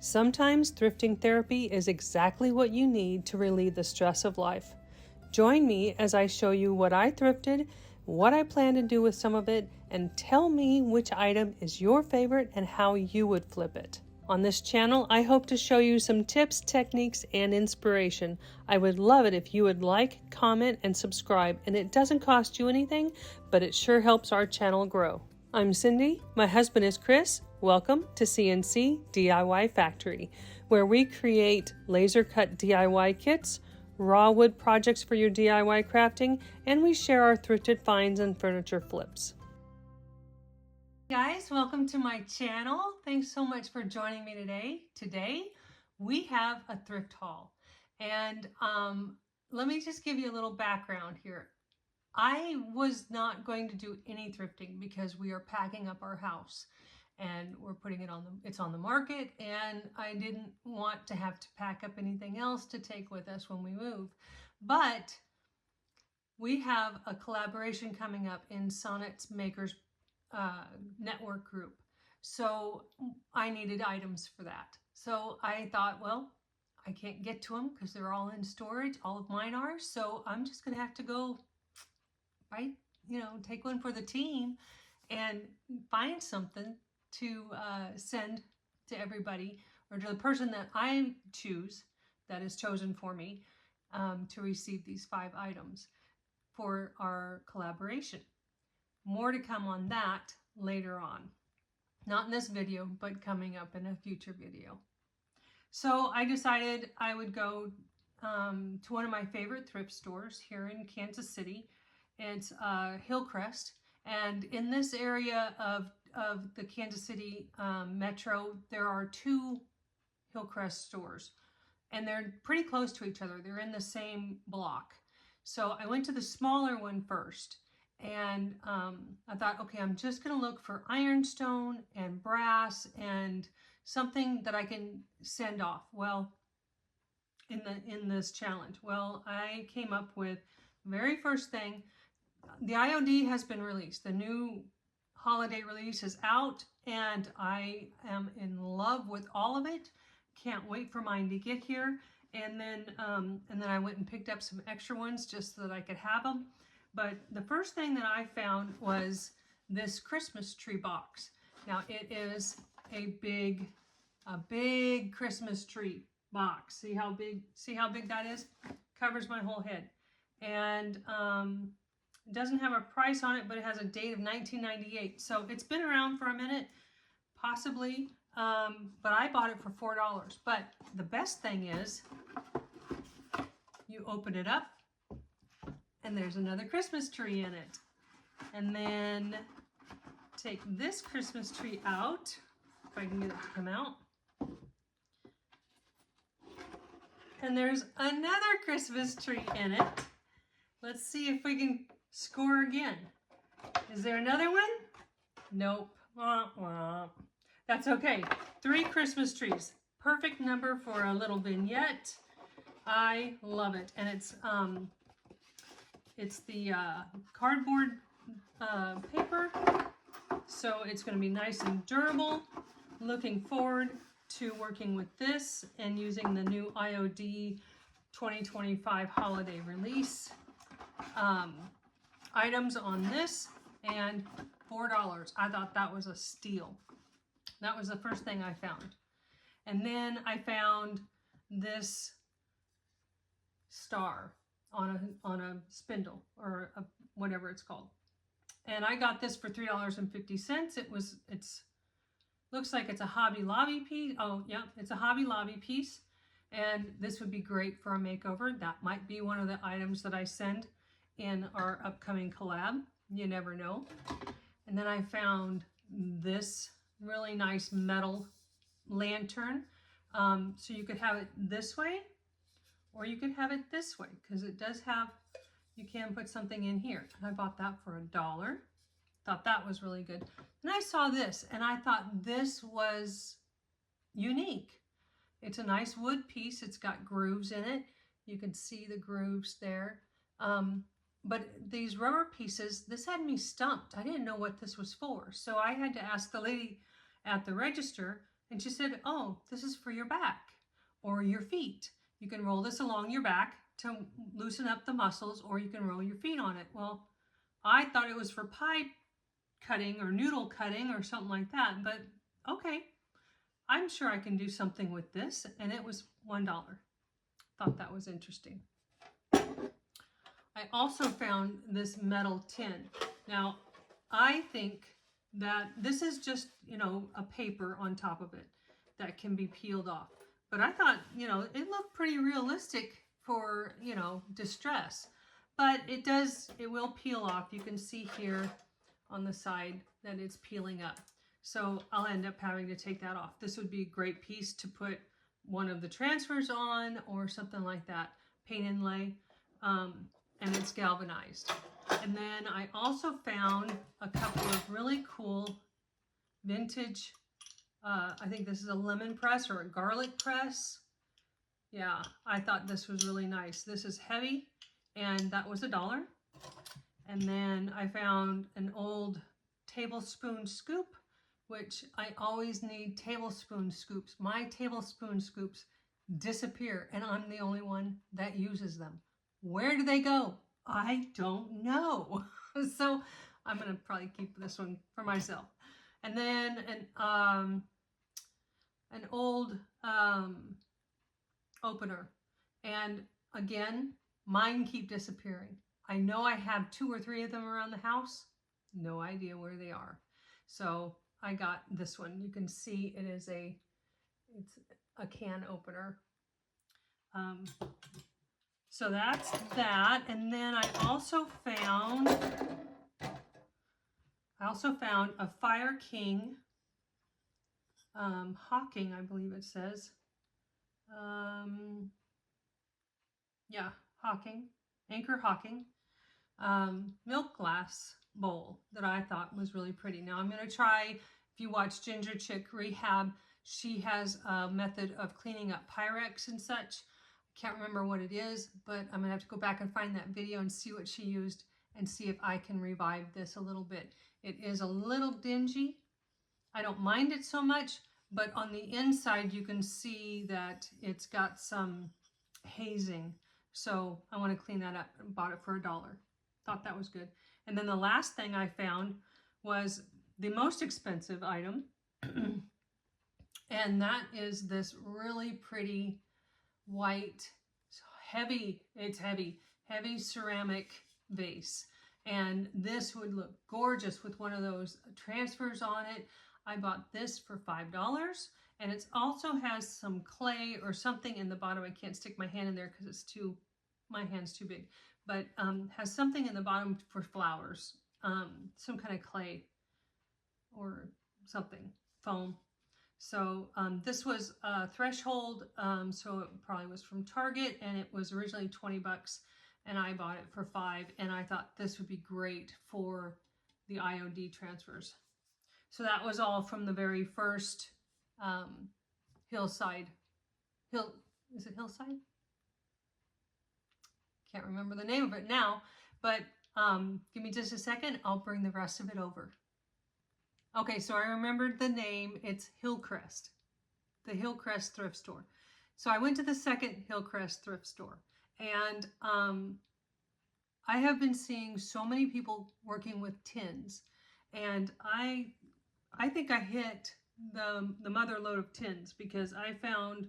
Sometimes thrifting therapy is exactly what you need to relieve the stress of life. Join me as I show you what I thrifted, what I plan to do with some of it, and tell me which item is your favorite and how you would flip it. On this channel, I hope to show you some tips, techniques, and inspiration. I would love it if you would like, comment, and subscribe, and it doesn't cost you anything, but it sure helps our channel grow. I'm Cindy, my husband is Chris. Welcome to CNC DIY Factory, where we create laser-cut DIY kits, raw wood projects for your DIY crafting, and we share our thrifted finds and furniture flips. Guys, welcome to my channel. Thanks so much for joining me today. Today, we have a thrift haul. And let me just give you a little background here. I was not going to do any thrifting because we are packing up our house and we're putting it it's on the market, and I didn't want to have to pack up anything else to take with us when we move. But we have a collaboration coming up in Sonnet's Makers network group. So I needed items for that. So I thought, well, I can't get to them because they're all in storage. All of mine are. So I'm just going to have to go take one for the team and find something to send to everybody, or to the person that I choose, that is chosen for me, to receive these 5 items for our collaboration. More to come on that later on. Not in this video, but coming up in a future video. So I decided I would go to one of my favorite thrift stores here in Kansas City. It's Hillcrest, and in this area of the Kansas City metro, there are 2 Hillcrest stores, and they're pretty close to each other. They're in the same block. So I went to the smaller one first, and I thought, okay, I'm just going to look for ironstone and brass and something that I can send off. Well, in this challenge, well, I came up with very first thing. The IOD has been released. The new holiday release is out, and I am in love with all of it. Can't wait for mine to get here. And then I went and picked up some extra ones just so that I could have them. But the first thing that I found was this Christmas tree box. Now it is a big Christmas tree box. See how big that is? Covers my whole head. And it doesn't have a price on it, but it has a date of 1998. So it's been around for a minute, possibly, but I bought it for $4. But the best thing is, you open it up, and there's another Christmas tree in it. And then take this Christmas tree out, if I can get it to come out. And there's another Christmas tree in it. Let's see if we can score again. Is there another one? Nope. That's okay. 3 Christmas trees. Perfect number for a little vignette. I love it. And it's the cardboard paper, so it's going to be nice and durable. Looking forward to working with this and using the new IOD 2025 holiday release. Items on this, and $4. I thought that was a steal. That was the first thing I found. And then I found this star on a spindle, or whatever it's called. And I got this for $3.50. It's looks like it's a Hobby Lobby piece. Oh, yeah, it's a Hobby Lobby piece. And this would be great for a makeover. That might be one of the items that I send in our upcoming collab. You never know. And then I found this really nice metal lantern. So you could have it this way, or you could have it this way, because it does have, you can put something in here. And I bought that for $1. Thought that was really good. And I saw this, and I thought this was unique. It's a nice wood piece. It's got grooves in it. You can see the grooves there. But these rubber pieces, this had me stumped. I didn't know what this was for. So I had to ask the lady at the register, And she said, oh, this is for your back or your feet. You can roll this along your back to loosen up the muscles, or you can roll your feet on it. Well, I thought it was for pie cutting or noodle cutting or something like that, but okay, I'm sure I can do something with this, and it was $1. Thought that was interesting. I also found this metal tin. Now, I think that this is just, you know, a paper on top of it that can be peeled off. But I thought, you know, it looked pretty realistic for, you know, distress. But it will peel off. You can see here on the side that it's peeling up. So I'll end up having to take that off. This would be a great piece to put one of the transfers on or something like that. Paint inlay. And it's galvanized. And then I also found a couple of really cool vintage, I think this is a lemon press or a garlic press. Yeah, I thought this was really nice. This is heavy, and that was $1. And then I found an old tablespoon scoop, which I always need tablespoon scoops. My tablespoon scoops disappear, and I'm the only one that uses them. Where do they go? I don't know. So I'm going to probably keep this one for myself. And then an old opener. And again, mine keep disappearing. I know I have 2 or 3 of them around the house. No idea where they are. So I got this one. You can see it's a can opener. So that's that. And then I also found a Fire King Hawking, I believe it says. Yeah, Hawking, Anchor Hawking milk glass bowl that I thought was really pretty. Now I'm going to try, if you watch Ginger Chick Rehab, she has a method of cleaning up Pyrex and such. Can't remember what it is, but I'm gonna have to go back and find that video and see what she used and see if I can revive this a little bit. It is a little dingy. I don't mind it so much, but on the inside you can see that it's got some hazing. So I want to clean that up. I bought it for $1. Thought that was good. And then the last thing I found was the most expensive item. And that is this really pretty white, heavy ceramic vase. And this would look gorgeous with one of those transfers on it. I bought this for $5, and it also has some clay or something in the bottom. I can't stick my hand in there because my hand's too big, but has something in the bottom for flowers, some kind of clay or something, foam. So this was a threshold, so it probably was from Target, and it was originally 20 bucks, and I bought it for $5, and I thought this would be great for the IOD transfers. So that was all from the very first Hillside. Is it Hillside? Can't remember the name of it now, but give me just a second. I'll bring the rest of it over. Okay, so I remembered the name. It's Hillcrest, the Hillcrest thrift store. So I went to the second Hillcrest thrift store, and I have been seeing so many people working with tins, and I think I hit the mother load of tins because I found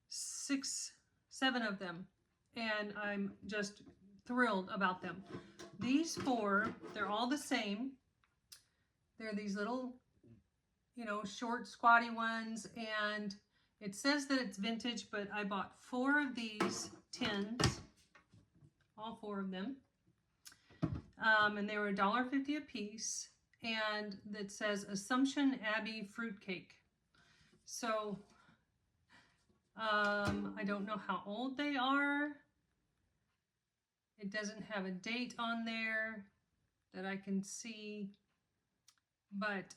6, 7 of them, and I'm just thrilled about them. These 4, they're all the same. They're these little, you know, short, squatty ones, and it says that it's vintage, but I bought 4 of these tins, all 4 of them, and they were $1.50 a piece, and it says Assumption Abbey Fruitcake. So, I don't know how old they are. It doesn't have a date on there that I can see. But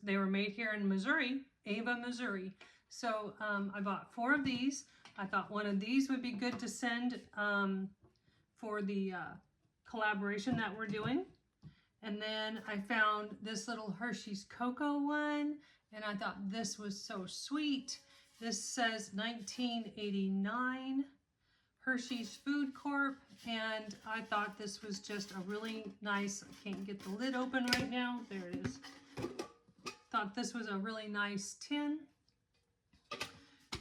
they were made here in Missouri, Ava, Missouri. So I bought 4 of these. I thought one of these would be good to send for the collaboration that we're doing. And then I found this little Hershey's Cocoa one, and I thought this was so sweet. This says 1989 Hershey's Food Corp, and I thought this was just a really nice, I can't get the lid open right now, there it is. Thought this was a really nice tin.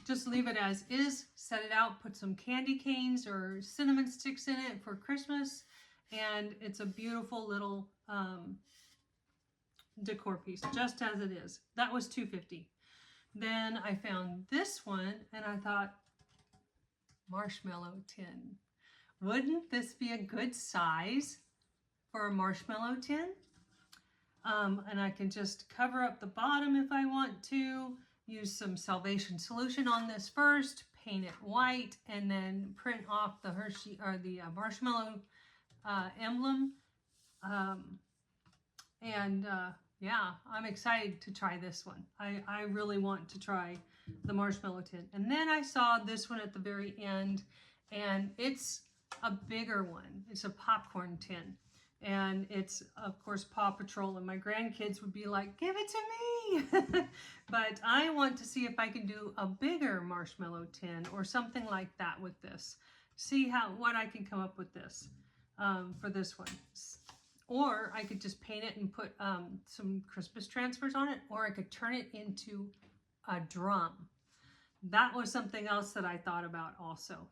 Just leave it as is, set it out, put some candy canes or cinnamon sticks in it for Christmas, and it's a beautiful little decor piece, just as it is. That was $2.50. Then I found this one, and I thought, marshmallow tin. Wouldn't this be a good size for a marshmallow tin? And I can just cover up the bottom if I want to, use some Salvation solution on this first, paint it white, and then print off the Hershey or the marshmallow emblem. Yeah, I'm excited to try this one. I really want to try the marshmallow tin. And then I saw this one at the very end, and it's a bigger one. It's a popcorn tin. And it's, of course, Paw Patrol, and my grandkids would be like, give it to me! But I want to see if I can do a bigger marshmallow tin or something like that with this. See what I can come up with this for this one. Or I could just paint it and put some Christmas transfers on it, or I could turn it into a drum. That was something else that I thought about also.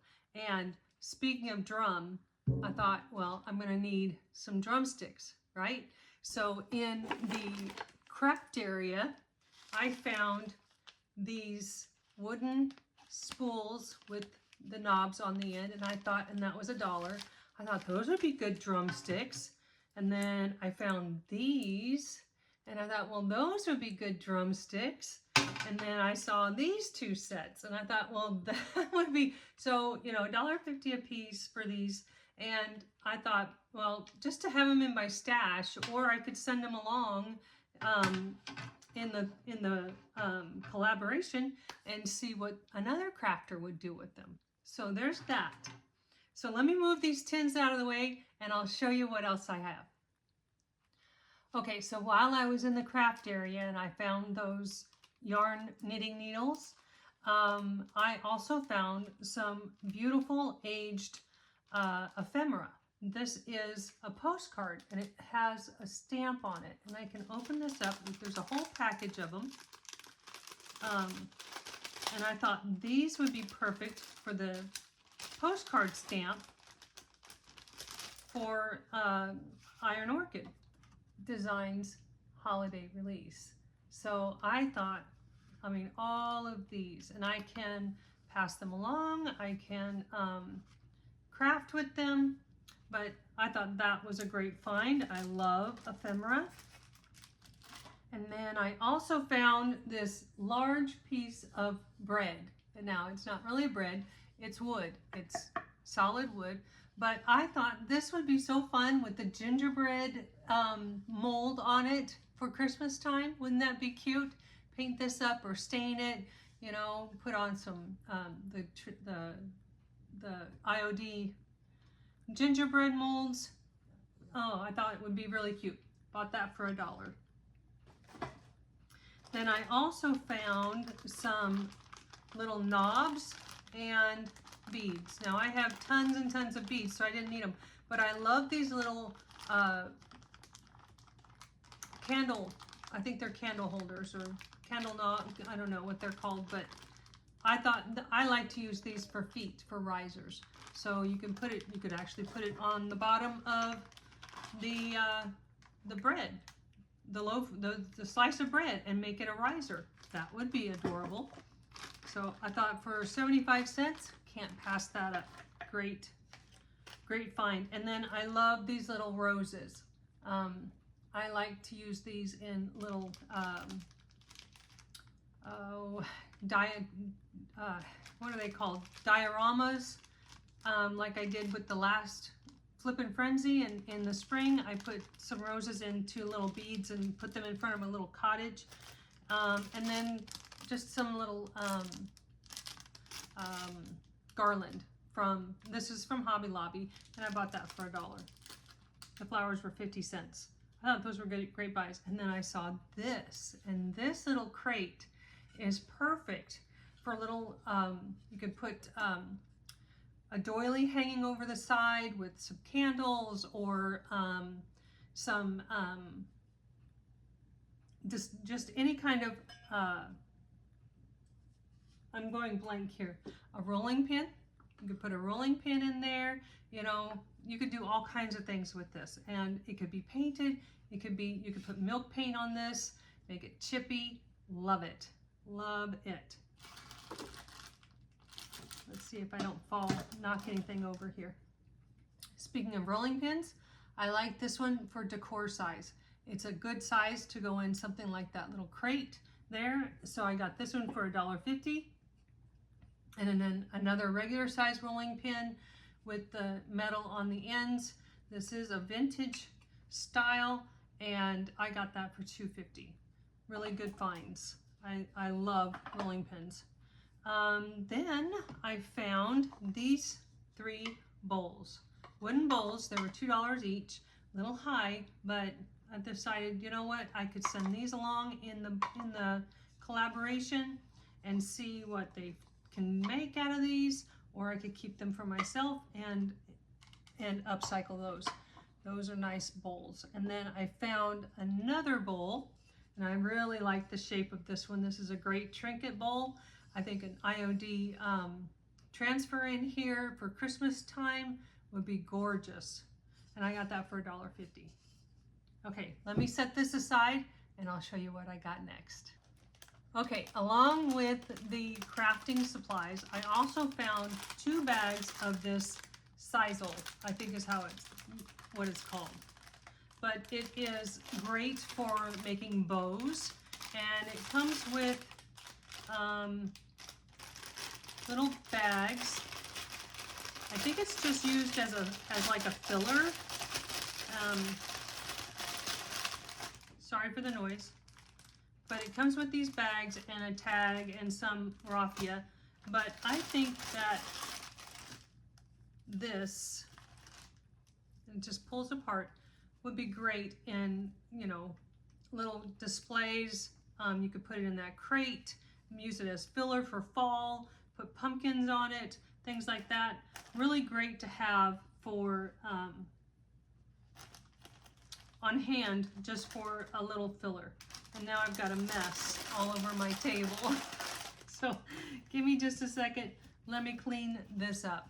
And speaking of drum, I thought, well, I'm going to need some drumsticks, right? So in the craft area, I found these wooden spools with the knobs on the end, and I thought, and that was $1. I thought those would be good drumsticks. And then I found these, and I thought, well, those would be good drumsticks. And then I saw these two sets, and I thought, well, that would be, so, you know, $1.50 a piece for these. And I thought, well, just to have them in my stash, or I could send them along in the collaboration and see what another crafter would do with them. So there's that. So let me move these tins out of the way, and I'll show you what else I have. Okay, so while I was in the craft area and I found those yarn knitting needles, I also found some beautiful aged ephemera. This is a postcard, and it has a stamp on it, and I can open this up. There's a whole package of them, and I thought these would be perfect for the postcard stamp for Iron Orchid Designs holiday release. So I thought, I mean, all of these, and I can pass them along, I can craft with them, but I thought that was a great find. I love ephemera. And then I also found this large piece of bread. And now it's not really bread, it's wood. It's solid wood. But I thought this would be so fun with the gingerbread mold on it for Christmas time. Wouldn't that be cute? Paint this up or stain it, you know, put on some the IOD gingerbread molds. Oh, I thought it would be really cute. Bought that for $1. Then I also found some little knobs and beads. Now I have tons and tons of beads, so I didn't need them, but I love these little candle, I think they're candle holders or candle knob, I don't know what they're called, but I thought I like to use these for feet, for risers. So you can put it, you could actually put it on the bottom of the bread, the loaf, the slice of bread, and make it a riser. That would be adorable. So I thought for 75 cents, can't pass that up. Great, great find. And then I love these little roses. I like to use these in little, what are they called? Dioramas, like I did with the last Flippin' Frenzy. And in the spring, I put some roses into little beads and put them in front of a little cottage. And then just some little garland this is from Hobby Lobby, and I bought that for $1. The flowers were 50 cents. thought those were great buys. And then I saw this, and this little crate is perfect for little, you could put a doily hanging over the side with some candles, or some just any kind of, I'm going blank here, a rolling pin. You could put a rolling pin in there. You know, you could do all kinds of things with this, and it could be painted. It could be, you could put milk paint on this, make it chippy. Love it. Love it. Let's see if I don't knock anything over here. Speaking of rolling pins, I like this one for decor size. It's a good size to go in something like that little crate there. So I got this one for $1.50. And then another regular size rolling pin with the metal on the ends. This is a vintage style, and I got that for $2.50. Really good finds. I love rolling pins. Then I found these 3 bowls. Wooden bowls. They were $2 each. A little high, but I decided, you know what, I could send these along in the collaboration and see what they can make out of these, or I could keep them for myself and upcycle those. Those are nice bowls. And then I found another bowl, and I really like the shape of this one. This is a great trinket bowl. I think an IOD transfer in here for Christmas time would be gorgeous. And I got that for $1.50. Okay, let me set this aside and I'll show you what I got next. Okay, along with the crafting supplies, I also found 2 bags of this sisal, I think is what it's called. But it is great for making bows, and it comes with little bags. I think it's just used as like a filler. Sorry for the noise. But it comes with these bags and a tag and some raffia. But I think that this, it just pulls apart, would be great in, you know, little displays. You could put it in that crate, use it as filler for fall, put pumpkins on it, things like that. Really great to have for on hand, just for a little filler. And now I've got a mess all over my table. So give me just a second. Let me clean this up.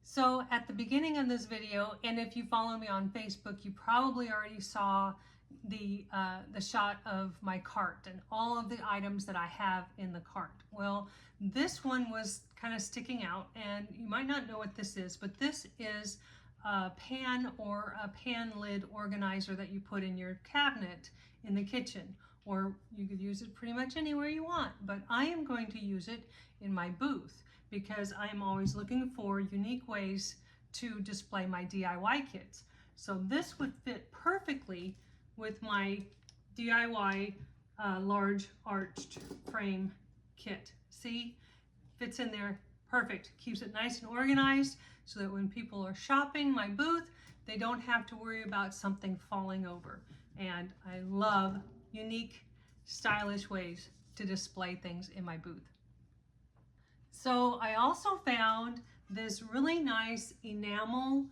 So at the beginning of this video, and if you follow me on Facebook, you probably already saw the shot of my cart and all of the items that I have in the cart. Well, this one was kind of sticking out, and you might not know what this is, but this is a pan or a pan lid organizer that you put in your cabinet in the kitchen, or you could use it pretty much anywhere you want, but I am going to use it in my booth because I am always looking for unique ways to display my DIY kits. So this would fit perfectly with my DIY large arched frame kit. See, fits in there perfect. Keeps it nice and organized so that when people are shopping my booth, they don't have to worry about something falling over. And I love unique, stylish ways to display things in my booth. So I also found this really nice enamel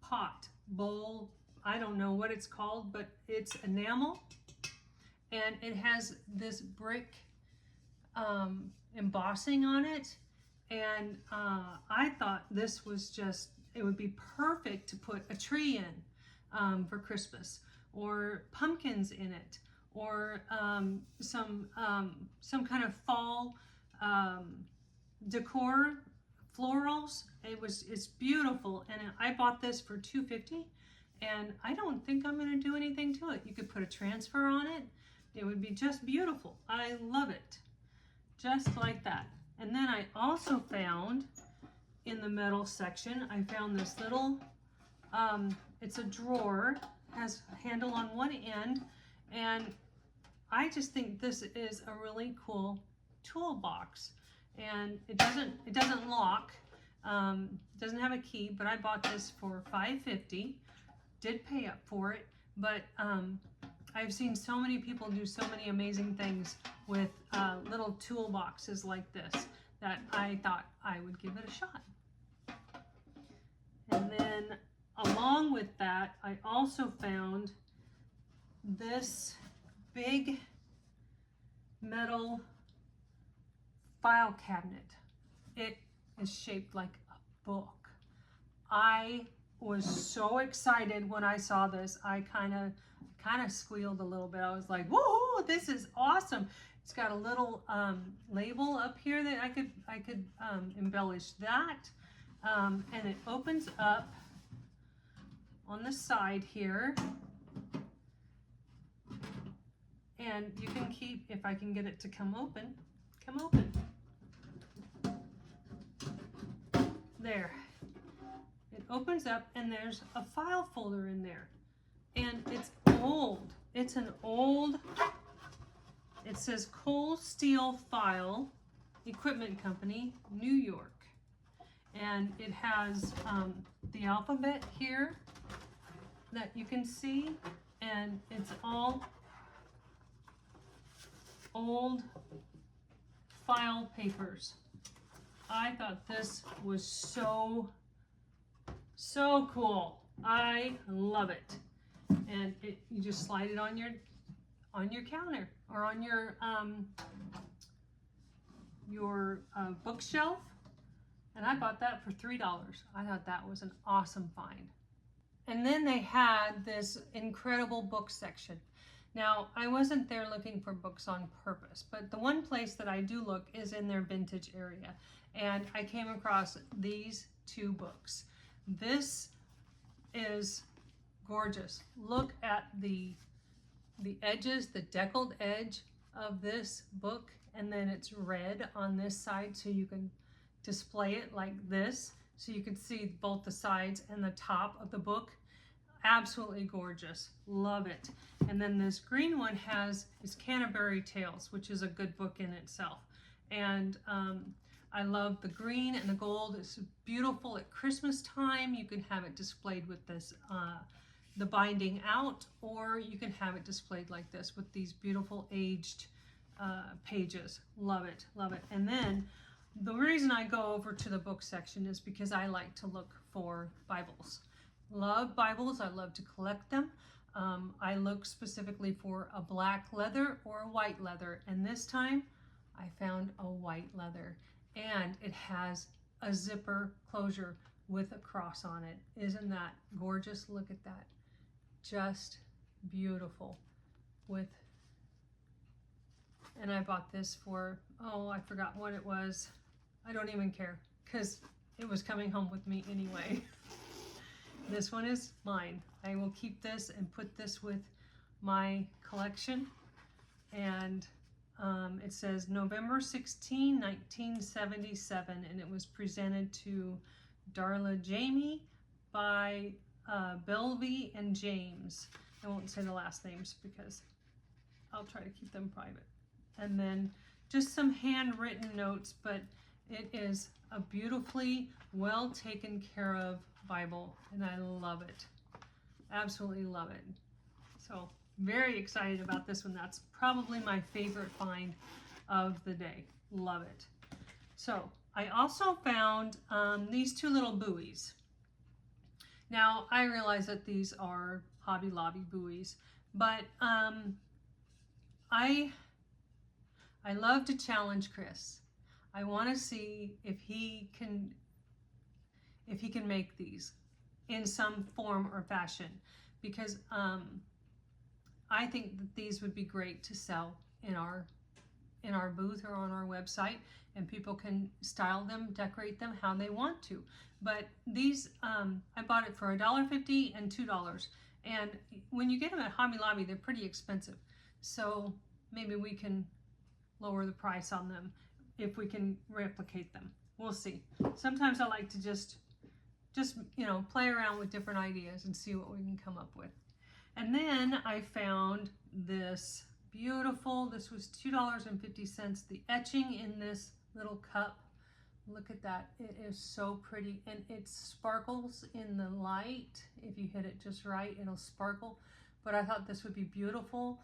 pot, bowl, I don't know what it's called, but it's enamel, and it has this brick embossing on it, and I thought this was just, it would be perfect to put a tree in for Christmas, or pumpkins in it, or some kind of fall decor, florals. It's beautiful, and I bought this for $2.50, and I don't think I'm going to do anything to it. You could put a transfer on it. It would be just beautiful. I love it, just like that. And then I also found in the metal section, I found this little, it's a drawer, has a handle on one end, and I just think this is a really cool toolbox. And it doesn't lock, doesn't have a key, but I bought this for $5.50 did pay up for it, but I've seen so many people do so many amazing things with little toolboxes like this that I thought I would give it a shot. And then along with that, I also found this big metal file cabinet. It is shaped like a book. I was so excited when I saw this. I kind of squealed a little bit. I was like, "Whoa, this is awesome!" It's got a little label up here that I could embellish that, and it opens up on the side here, and you can keep, if I can get it to come open. There. It opens up and there's a file folder in there. And it's old. It's an old, it says Coal Steel File Equipment Company, New York. And it has the alphabet here that you can see. And it's all old file papers. I thought this was so cool. I love it. And you just slide it on your counter or on your bookshelf. And I bought that for $3. I thought that was an awesome find. And then they had this incredible book section. Now, I wasn't there looking for books on purpose, but the one place that I do look is in their vintage area. And I came across these two books. This is gorgeous. Look at the edges, the deckled edge of this book, and then it's red on this side so you can display it like this so you can see both the sides and the top of the book. Absolutely gorgeous. Love it. And then this green one is Canterbury Tales, which is a good book in itself. And I love the green and the gold. It's beautiful at Christmas time. You can have it displayed with this, the binding out, or you can have it displayed like this with these beautiful aged pages. Love it, love it. And then the reason I go over to the book section is because I like to look for Bibles. Love Bibles. I love to collect them. I look specifically for a black leather or a white leather, and this time I found a white leather, and it has a zipper closure with a cross on it. Isn't that gorgeous? Look at that. Just beautiful. And I bought this for, oh, I forgot what it was. I don't even care because it was coming home with me anyway. This one is mine. I will keep this and put this with my collection. And it says November 16, 1977, and it was presented to Darla Jamie by Belvy and James. I won't say the last names because I'll try to keep them private. And then just some handwritten notes, but it is a beautifully well taken care of Bible, and I love it. Absolutely love it. So very excited about this one. That's probably my favorite find of the day. Love it. So I also found these two little buoys. Now I realize that these are Hobby Lobby buoys, but I love to challenge Chris. I want to see if he can make these in some form or fashion, because I think that these would be great to sell in our booth or on our website, and people can style them, decorate them how they want to. But these, I bought it for $1.50 and $2. And when you get them at Hobby Lobby, they're pretty expensive. So maybe we can lower the price on them if we can replicate them. We'll see. Sometimes I like to just play around with different ideas and see what we can come up with. And then I found this beautiful, this was $2.50. The etching in this little cup Look at that. It is so pretty, and it sparkles in the light. If you hit it just right, it'll sparkle. But I thought this would be beautiful.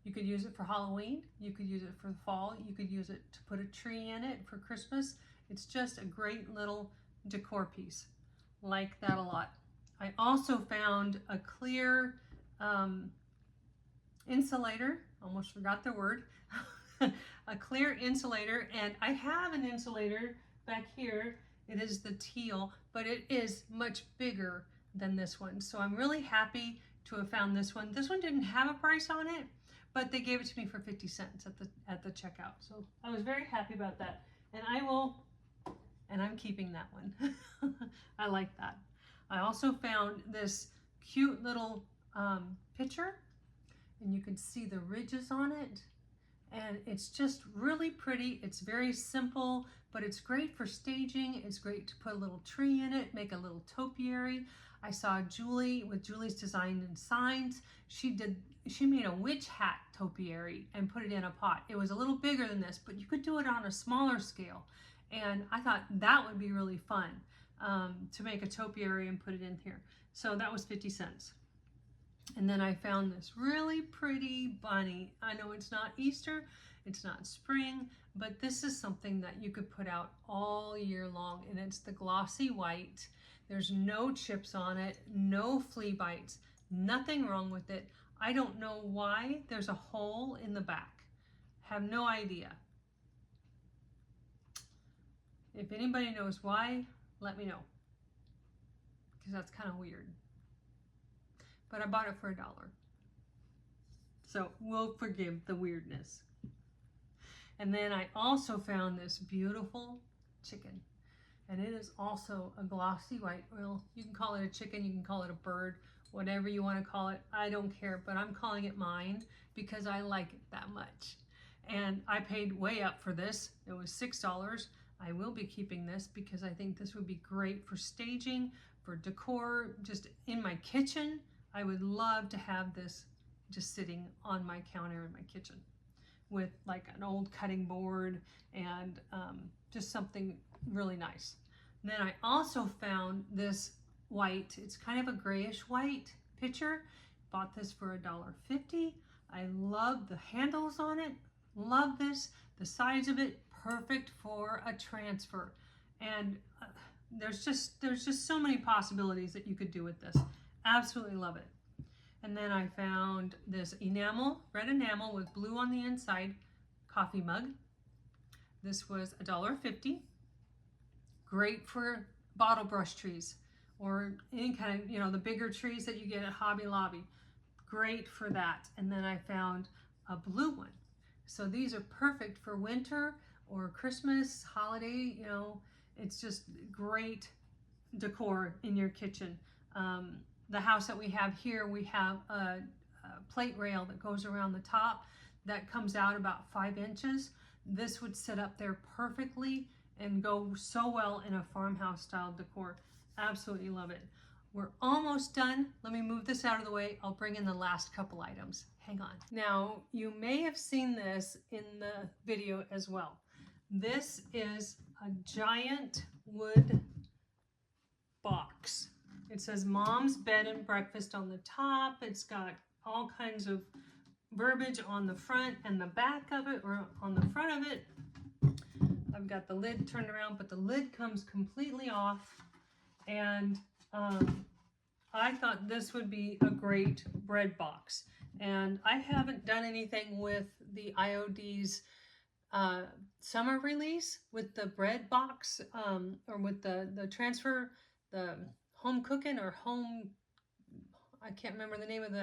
You could use it for Halloween. You could use it for the fall. You could use it to put a tree in it for Christmas. It's just a great little decor piece. Like that a lot. I also found a clear insulator. Almost forgot the word. A clear insulator, and I have an insulator back here. It is the teal, but it is much bigger than this one. So I'm really happy to have found this one. This one didn't have a price on it, but they gave it to me for 50 cents at the checkout. So I was very happy about that. And I'm keeping that one. I like that. I also found this cute little picture, and you can see the ridges on it. And it's just really pretty. It's very simple, but it's great for staging. It's great to put a little tree in it, make a little topiary. I saw Julie with Julie's Design and Signs. She made a witch hat topiary and put it in a pot. It was a little bigger than this, but you could do it on a smaller scale. And I thought that would be really fun to make a topiary and put it in here. So that was 50 cents. And then I found this really pretty bunny. I know it's not Easter, it's not spring, but this is something that you could put out all year long, and it's the glossy white. There's no chips on it, no flea bites, nothing wrong with it. I don't know why there's a hole in the back. Have no idea. If anybody knows why, let me know, because that's kind of weird. But I bought it for $1. So we'll forgive the weirdness. And then I also found this beautiful chicken. And it is also a glossy white. Well, you can call it a chicken, you can call it a bird, whatever you want to call it. I don't care, but I'm calling it mine because I like it that much. And I paid way up for this. It was $6. I will be keeping this because I think this would be great for staging, for decor, just in my kitchen. I would love to have this just sitting on my counter in my kitchen with like an old cutting board and just something really nice. And then I also found this white, it's kind of a grayish white picture. Bought this for $1.50. I love the handles on it, love this, the size of it, perfect for a transfer. And there's just so many possibilities that you could do with this. Absolutely love it. And then I found this enamel, red enamel with blue on the inside coffee mug. This was $1.50. Great for bottle brush trees or any kind of, the bigger trees that you get at Hobby Lobby. Great for that. And then I found a blue one. So these are perfect for winter or Christmas, holiday, it's just great decor in your kitchen. The house that we have here, we have a plate rail that goes around the top that comes out about 5 inches. This would sit up there perfectly and go so well in a farmhouse style decor. Absolutely love it. We're almost done. Let me move this out of the way. I'll bring in the last couple items. Hang on. Now, you may have seen this in the video as well. This is a giant wood box. It says Mom's Bed and Breakfast on the top. It's got all kinds of verbiage on the front and the back of it, or on the front of it. I've got the lid turned around, but the lid comes completely off. And I thought this would be a great bread box. And I haven't done anything with the IOD's summer release with the bread box or with the transfer, the home cooking or home, I can't remember the name of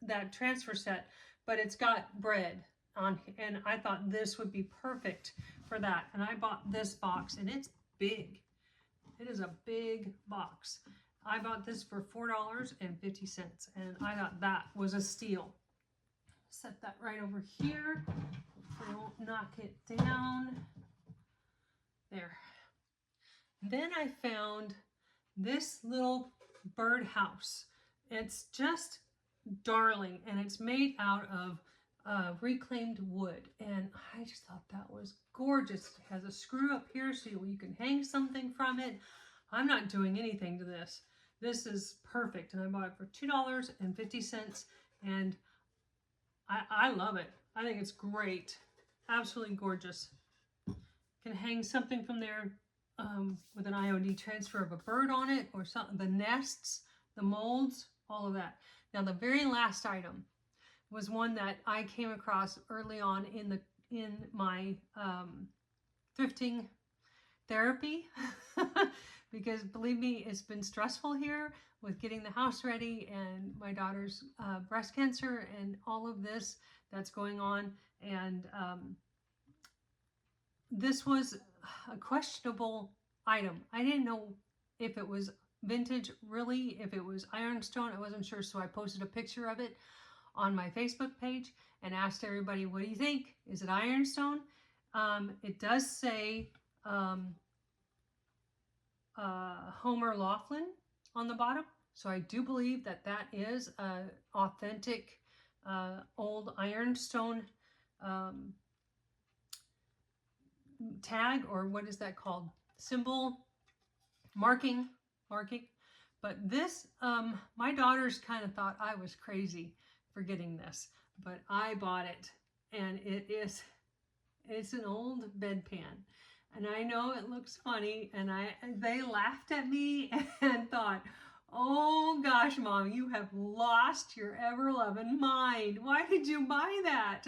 that transfer set, but it's got bread on, and I thought this would be perfect for that. And I bought this box, and it's big. It is a big box. I bought this for $4.50, and I thought that was a steal. Set that right over here so I won't knock it down. There. Then I found this little birdhouse. It's just darling, and it's made out of reclaimed wood, and I just thought that was gorgeous. It has a screw up here so you can hang something from it. I'm not doing anything to this. This is perfect, and I bought it for $2.50, and I love it. I think it's great. Absolutely gorgeous. Can hang something from there with an IOD transfer of a bird on it, or something. The nests, the molds, all of that. Now the very last item was one that I came across early on in my thrifting therapy because believe me, it's been stressful here with getting the house ready and my daughter's breast cancer and all of this that's going on. And this was a questionable item. I didn't know if it was vintage, really, if it was ironstone. I wasn't sure, so I posted a picture of it on my Facebook page and asked everybody, what do you think? Is it ironstone? It does say Homer Laughlin on the bottom, so I do believe that that is an authentic old ironstone tag, or what is that called? Symbol, marking. But this, my daughters kind of thought I was crazy for getting this, but I bought it, and it's an old bedpan. And I know it looks funny, and they laughed at me and thought, oh gosh, Mom, you have lost your ever-loving mind. Why did you buy that?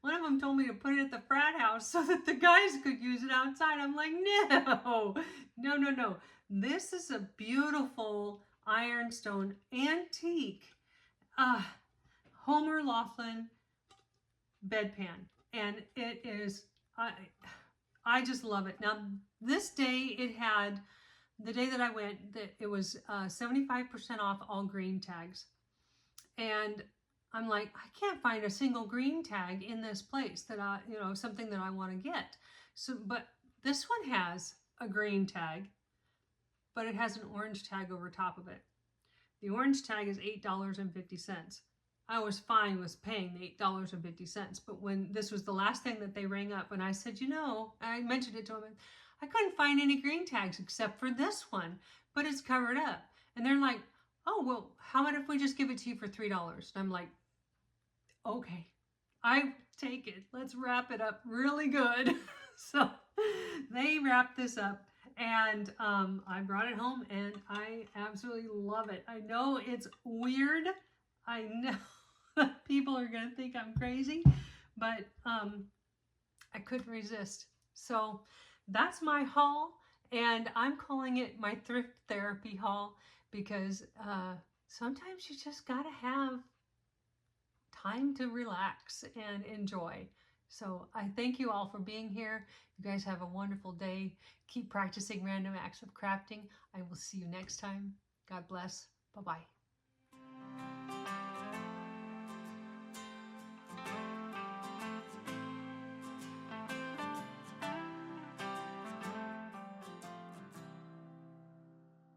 One of them told me to put it at the frat house so that the guys could use it outside. I'm like, no. This is a beautiful ironstone antique Homer Laughlin bedpan. And it is, I just love it. Now, this day the day that I went, it was 75% off all green tags. And I'm like, I can't find a single green tag in this place that something that I want to get. So, but this one has a green tag, but it has an orange tag over top of it. The orange tag is $8.50. I was fine with paying the $8.50, but when this was the last thing that they rang up, and I said, I mentioned it to them, I couldn't find any green tags except for this one, but it's covered up. And they're like, oh, well, how about if we just give it to you for $3? And I'm like, okay, I take it. Let's wrap it up really good. So they wrapped this up, and I brought it home, and I absolutely love it. I know it's weird. I know that people are going to think I'm crazy, but I couldn't resist. So that's my haul, and I'm calling it my thrift therapy haul because sometimes you just got to have time to relax and enjoy. So I thank you all for being here. You guys have a wonderful day. Keep practicing random acts of crafting. I will see you next time. God bless. Bye-bye.